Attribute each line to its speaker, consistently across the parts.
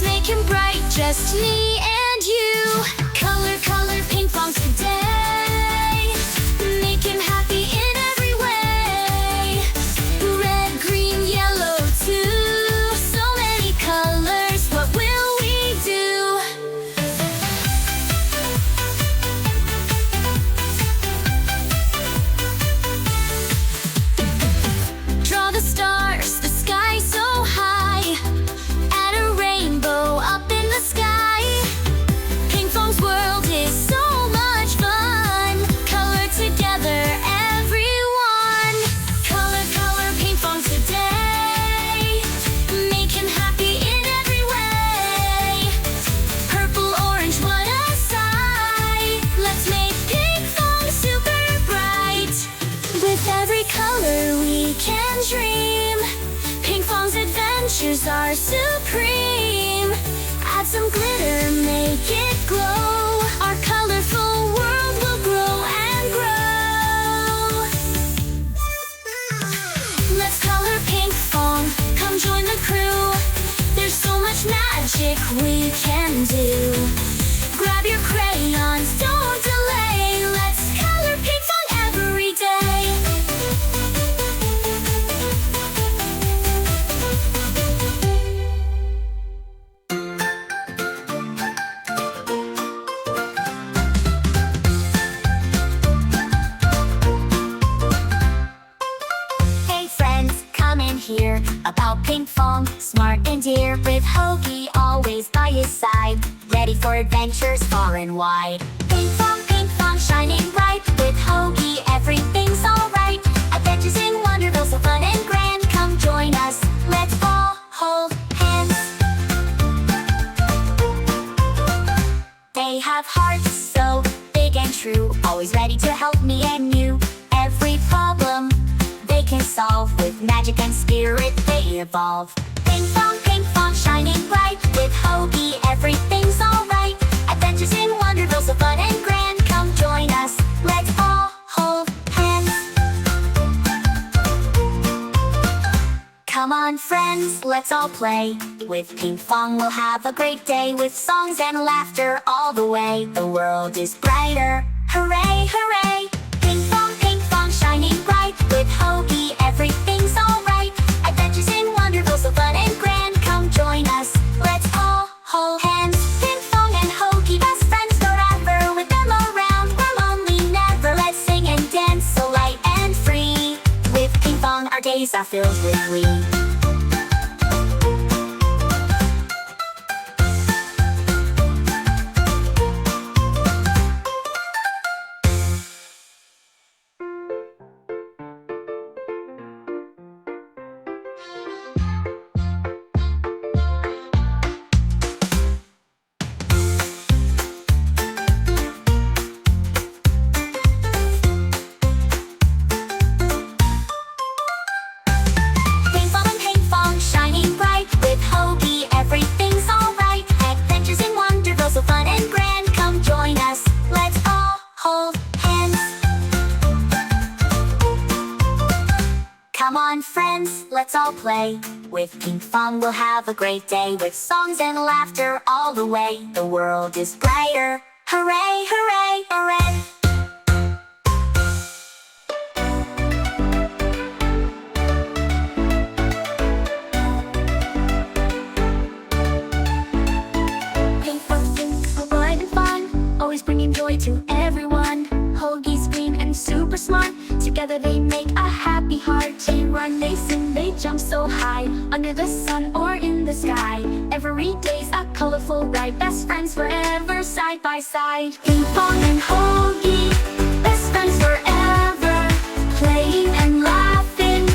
Speaker 1: make him bright, just me and you. Color, color, Pinkfong today. Make him happy in every way. Red, green, yellow too. So many colors, what will we do? Draw the stars, the sky so high. Add a rainbow up in the sky. Pinkfong's world is so much fun. Color together, everyone. Color, color, Pinkfong today. Make him happy in every way. Purple, orange, what a sight. Let's make Pinkfong super bright. With every color we can dream. Pinkfong's adventures are supreme. Add some glitter, make it glow. Our colorful world will grow and grow. Let's color Pinkfong, come join the crew. There's so much magic we can do. Grab your crayons, don't delay. Let's color Pinkfong every day. Hey friends, come and hear about Pinkfong, smart and dear, with Hogi always by his side, ready for adventures far and wide. Pinkfong, Pinkfong, shining bright, with Hogi everything's alright. Adventures in Wonderville, so fun and grand. Come join us, let's all hold hands. They have hearts so big and true, always ready to help me and you. Every problem they can solve, with magic and spirit they evolve. Pinkfong, Pinkfong, shining bright, with Hogi everything's alright. Adventures in Wonderville, so fun and grand. Come join us, let's all hold hands. Come on friends, let's all play. With Pinkfong we'll have a great day, with songs and laughter all the way. The world is brighter, hooray, hooray. Pinkfong, Pinkfong, shining bright, with Hogi everything's alright. Adventures in Wonderville, so fun and grand. Come join us, let's all hold hands. Pinkfong and Hogi, best friends forever. With them around, we're lonely never. Let's sing and dance so light and free. With Pinkfong our days are filled with glee. Pinkfong and Pinkfong, shining bright, with Hogi everything's alright. Adventures in Wonderville, so fun and grand. Come join us, let's all hold hands. Come on friends, let's all play. With Pinkfong we'll have a great day, with songs and laughter all the way. The world is brighter, hooray, hooray, hooray. Pinkfong's so bright and fun, always bringing joy to everyone. Hogi's green and super smart, together they make a happy heart. They run, they sing, they jump so high, under the sun or in the sky. Every day's a colorful ride, best friends forever, side by side. Pinkfong and Hogi, best friends forever, playing and laughing,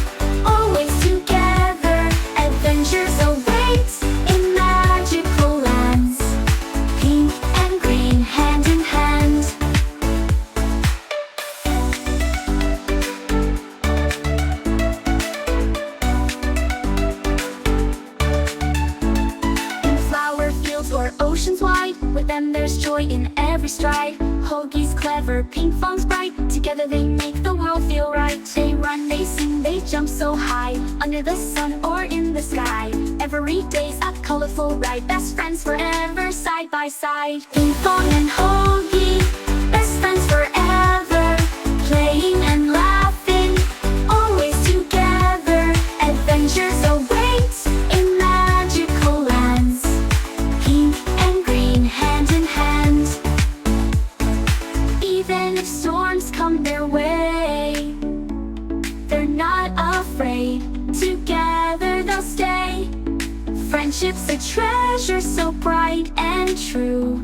Speaker 1: always together. Adventures await in magical lands, pink and green, hand in hand. In flower fields or oceans, oceans wide. With them there's joy in every stride. Hogi's clever, Pinkfong's bright. Together they make the world feel right. They run, they sing, they jump so high, under the sun or in the sky. Every day's a colorful ride. Best friends forever, side by side. Pinkfong and Hogi, best friends forever, playing and laughing, always together. Adventures await in magical lands, pink and green, hand in hand. Even if storms come their way, they're not afraid. Together they'll stay. Friendship's a treasure so bright and true.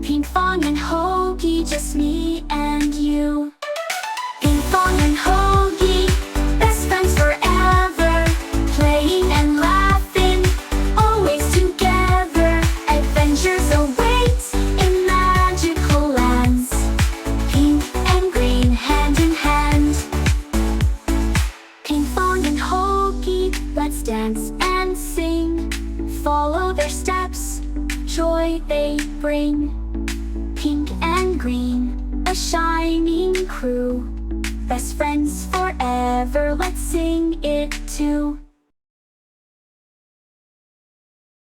Speaker 1: Pinkfong and Hogi, just me and you. Pinkfong and Hogi, best friends forever, playing and laughing, always together. Adventures await in magical lands, pink and green, hand in hand. Pinkfong and Hogi, let's dance and sing. Follow their steps, joy they bring. Pink and green, a shining crew, best friends forever, let's sing it too.